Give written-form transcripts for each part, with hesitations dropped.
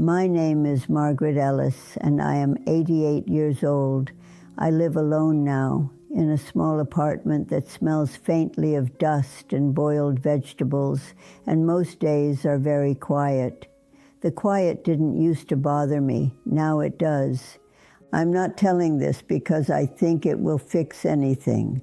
My name is Margaret Ellis, and I am 88 years old. I live alone now, in a small apartment that smells faintly of dust and boiled vegetables, and most days are very quiet. The quiet didn't used to bother me, now it does. I'm not telling this because I think it will fix anything.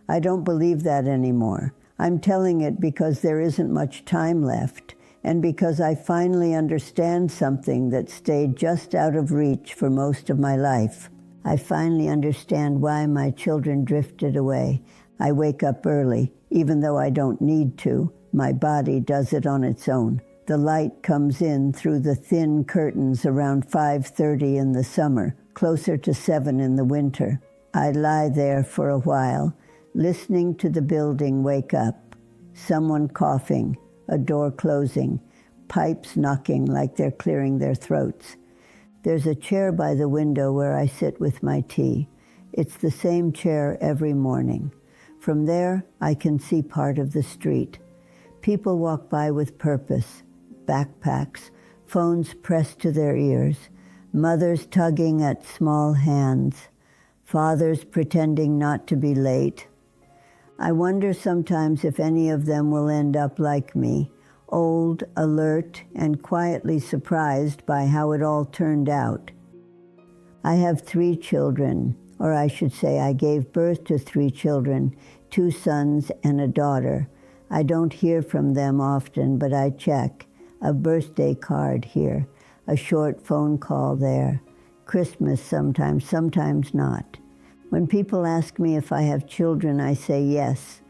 I don't believe that anymore. I'm telling it because there isn't much time left, and because I finally understand something that stayed just out of reach for most of my life. I finally understand why my children drifted away. I wake up early, even though I don't need to. My body does it on its own. The light comes in through the thin curtains around 5:30 in the summer, closer to 7 in the winter. I lie there for a while, listening to the building wake up. Someone coughing, a door closing, pipes knocking like they're clearing their throats. There's a chair by the window where I sit with my tea. It's the same chair every morning. From there, I can see part of the street. People walk by with purpose, backpacks, phones pressed to their ears, mothers tugging at small hands, fathers pretending not to be late. I wonder sometimes if any of them will end up like me, old, alert, and quietly surprised by how it all turned out. I have 3 children, or I should say I gave birth to 3 children, 2 sons and a daughter. I don't hear from them often, but I check. A birthday card here, a short phone call there. Christmas sometimes, sometimes not. When people ask me if I have children, I say yes.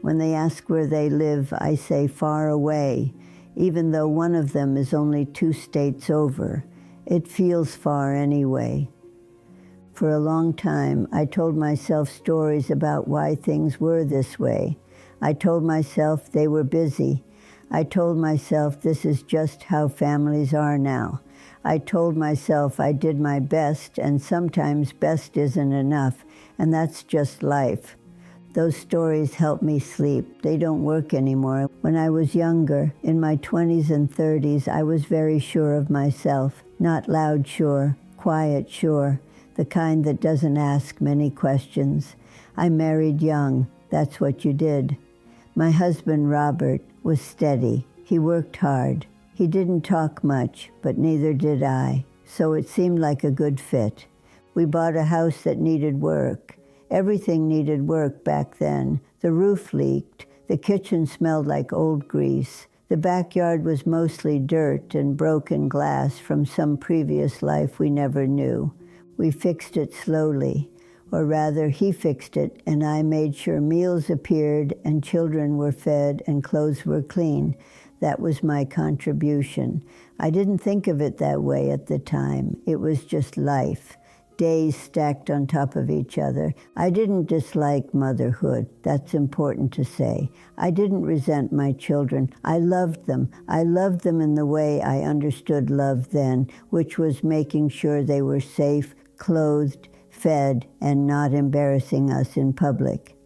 When they ask where they live, I say far away, even though one of them is only 2 states over. It feels far anyway. For a long time, I told myself stories about why things were this way. I told myself they were busy. I told myself this is just how families are now. I told myself I did my best, and sometimes best isn't enough, and that's just life. Those stories help me sleep. They don't work anymore. When I was younger, in my 20s and 30s, I was very sure of myself. Not loud sure, quiet sure, the kind that doesn't ask many questions. I married young. That's what you did. My husband, Robert, was steady. He worked hard. He didn't talk much, but neither did I, so it seemed like a good fit. We bought a house that needed work. Everything needed work back then. The roof leaked. The kitchen smelled like old grease. The backyard was mostly dirt and broken glass from some previous life we never knew. We fixed it slowly, or rather he fixed it, and I made sure meals appeared and children were fed and clothes were clean. That was my contribution. I didn't think of it that way at the time. It was just life. Days stacked on top of each other. I didn't dislike motherhood. That's important to say. I didn't resent my children. I loved them. I loved them in the way I understood love then, which was making sure they were safe, clothed, fed, and not embarrassing us in public.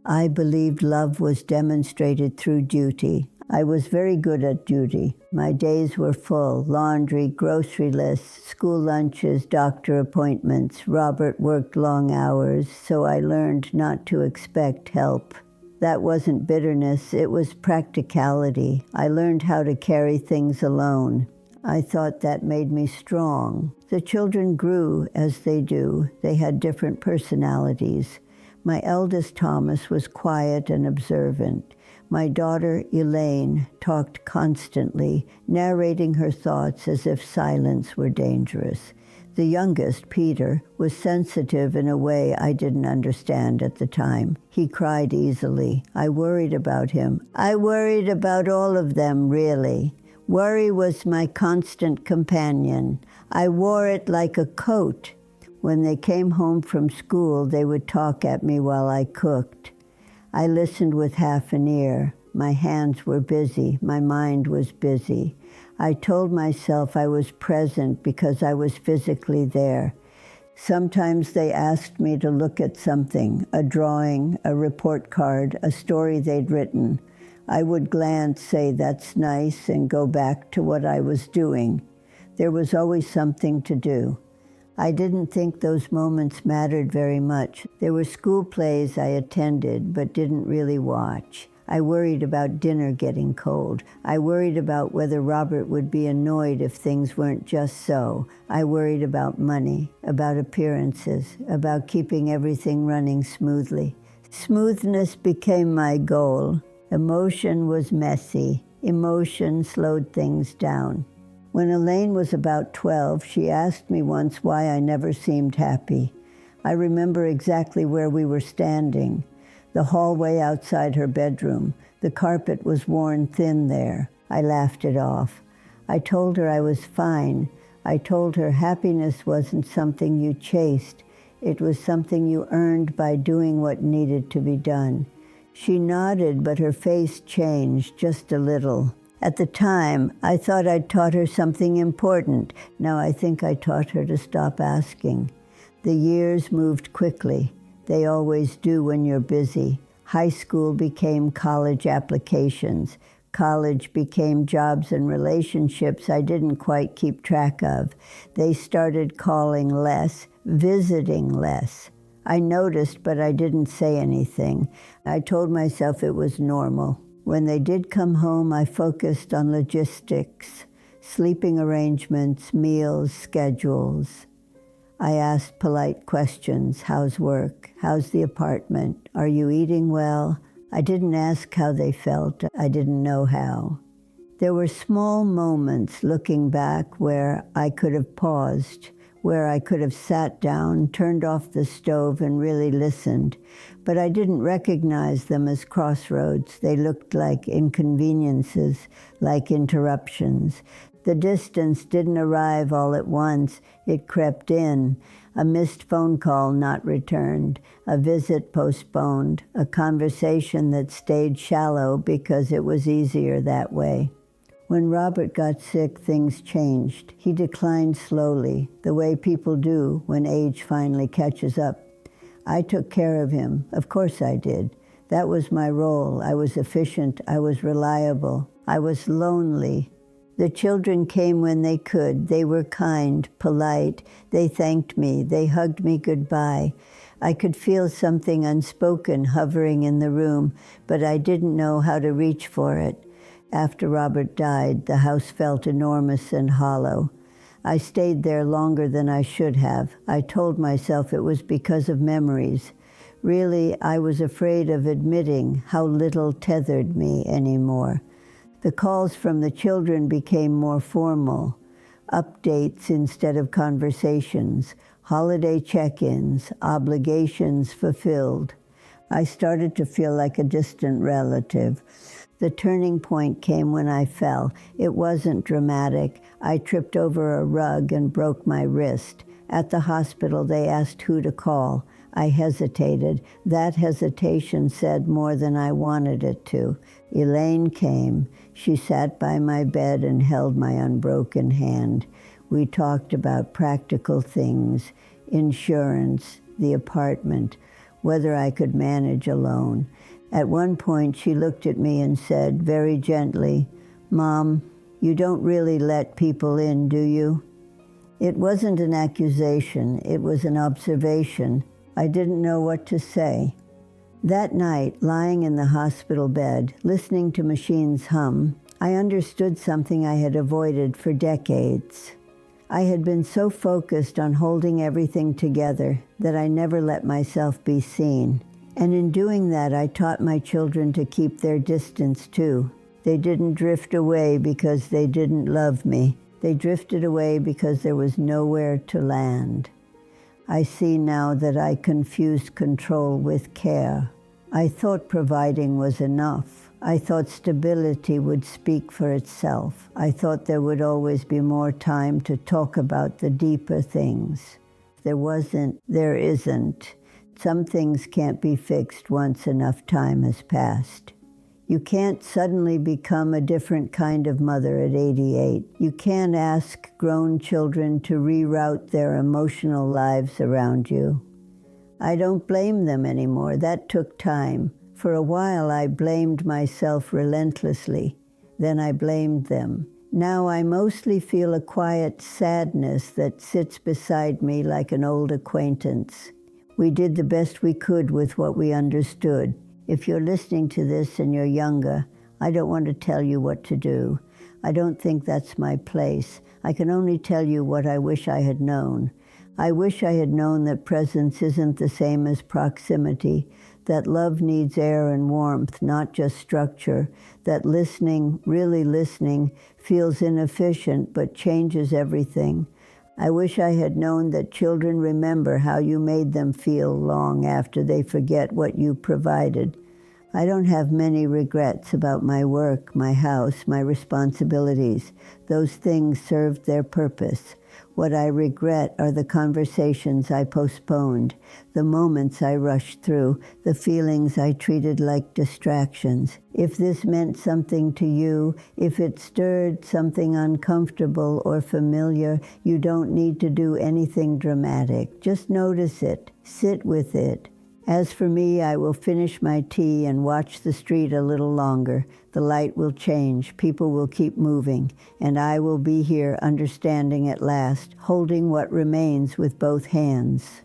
I believed love was demonstrated through duty. I was very good at duty. My days were full: laundry, grocery lists, school lunches, doctor appointments. Robert worked long hours, so I learned not to expect help. That wasn't bitterness, it was practicality. I learned how to carry things alone. I thought that made me strong. The children grew as they do. They had different personalities. My eldest, Thomas, was quiet and observant. My daughter, Elaine, talked constantly, narrating her thoughts as if silence were dangerous. The youngest, Peter, was sensitive in a way I didn't understand at the time. He cried easily. I worried about him. I worried about all of them, really. Worry was my constant companion. I wore it like a coat. When they came home from school, they would talk at me while I cooked. I listened with half an ear. My hands were busy. My mind was busy. I told myself I was present because I was physically there. Sometimes they asked me to look at something, a drawing, a report card, a story they'd written. I would glance, say, "That's nice," and go back to what I was doing. There was always something to do. I didn't think those moments mattered very much. There were school plays I attended but didn't really watch. I worried about dinner getting cold. I worried about whether Robert would be annoyed if things weren't just so. I worried about money, about appearances, about keeping everything running smoothly. Smoothness became my goal. Emotion was messy. Emotion slowed things down. When Elaine was about 12, she asked me once why I never seemed happy. I remember exactly where we were standing, the hallway outside her bedroom. The carpet was worn thin there. I laughed it off. I told her I was fine. I told her happiness wasn't something you chased. It was something you earned by doing what needed to be done. She nodded, but her face changed just a little. At the time, I thought I'd taught her something important. Now I think I taught her to stop asking. The years moved quickly. They always do when you're busy. High school became college applications. College became jobs and relationships I didn't quite keep track of. They started calling less, visiting less. I noticed, but I didn't say anything. I told myself it was normal. When they did come home, I focused on logistics, sleeping arrangements, meals, schedules. I asked polite questions. How's work? How's the apartment? Are you eating well? I didn't ask how they felt. I didn't know how. There were small moments looking back where I could have paused, where I could have sat down, turned off the stove, and really listened. But I didn't recognize them as crossroads. They looked like inconveniences, like interruptions. The distance didn't arrive all at once. It crept in. A missed phone call not returned, a visit postponed, a conversation that stayed shallow because it was easier that way. When Robert got sick, things changed. He declined slowly, the way people do when age finally catches up. I took care of him. Of course I did. That was my role. I was efficient. I was reliable. I was lonely. The children came when they could. They were kind, polite. They thanked me. They hugged me goodbye. I could feel something unspoken hovering in the room, but I didn't know how to reach for it. After Robert died, the house felt enormous and hollow. I stayed there longer than I should have. I told myself it was because of memories. Really, I was afraid of admitting how little tethered me anymore. The calls from the children became more formal. Updates instead of conversations, holiday check-ins, obligations fulfilled. I started to feel like a distant relative. The turning point came when I fell. It wasn't dramatic. I tripped over a rug and broke my wrist. At the hospital, they asked who to call. I hesitated. That hesitation said more than I wanted it to. Elaine came. She sat by my bed and held my unbroken hand. We talked about practical things, insurance, the apartment, whether I could manage alone. At one point, she looked at me and said very gently, "Mom, you don't really let people in, do you?" It wasn't an accusation. It was an observation. I didn't know what to say. That night, lying in the hospital bed, listening to machines hum, I understood something I had avoided for decades. I had been so focused on holding everything together that I never let myself be seen. And in doing that, I taught my children to keep their distance too. They didn't drift away because they didn't love me. They drifted away because there was nowhere to land. I see now that I confused control with care. I thought providing was enough. I thought stability would speak for itself. I thought there would always be more time to talk about the deeper things. There wasn't, there isn't. Some things can't be fixed once enough time has passed. You can't suddenly become a different kind of mother at 88. You can't ask grown children to reroute their emotional lives around you. I don't blame them anymore. That took time. For a while, I blamed myself relentlessly. Then I blamed them. Now I mostly feel a quiet sadness that sits beside me like an old acquaintance. We did the best we could with what we understood. If you're listening to this and you're younger, I don't want to tell you what to do. I don't think that's my place. I can only tell you what I wish I had known. I wish I had known that presence isn't the same as proximity, that love needs air and warmth, not just structure, that listening, really listening, feels inefficient but changes everything. I wish I had known that children remember how you made them feel long after they forget what you provided. I don't have many regrets about my work, my house, my responsibilities. Those things served their purpose. What I regret are the conversations I postponed, the moments I rushed through, the feelings I treated like distractions. If this meant something to you, if it stirred something uncomfortable or familiar, you don't need to do anything dramatic. Just notice it. Sit with it. As for me, I will finish my tea and watch the street a little longer. The light will change, people will keep moving, and I will be here understanding at last, holding what remains with both hands.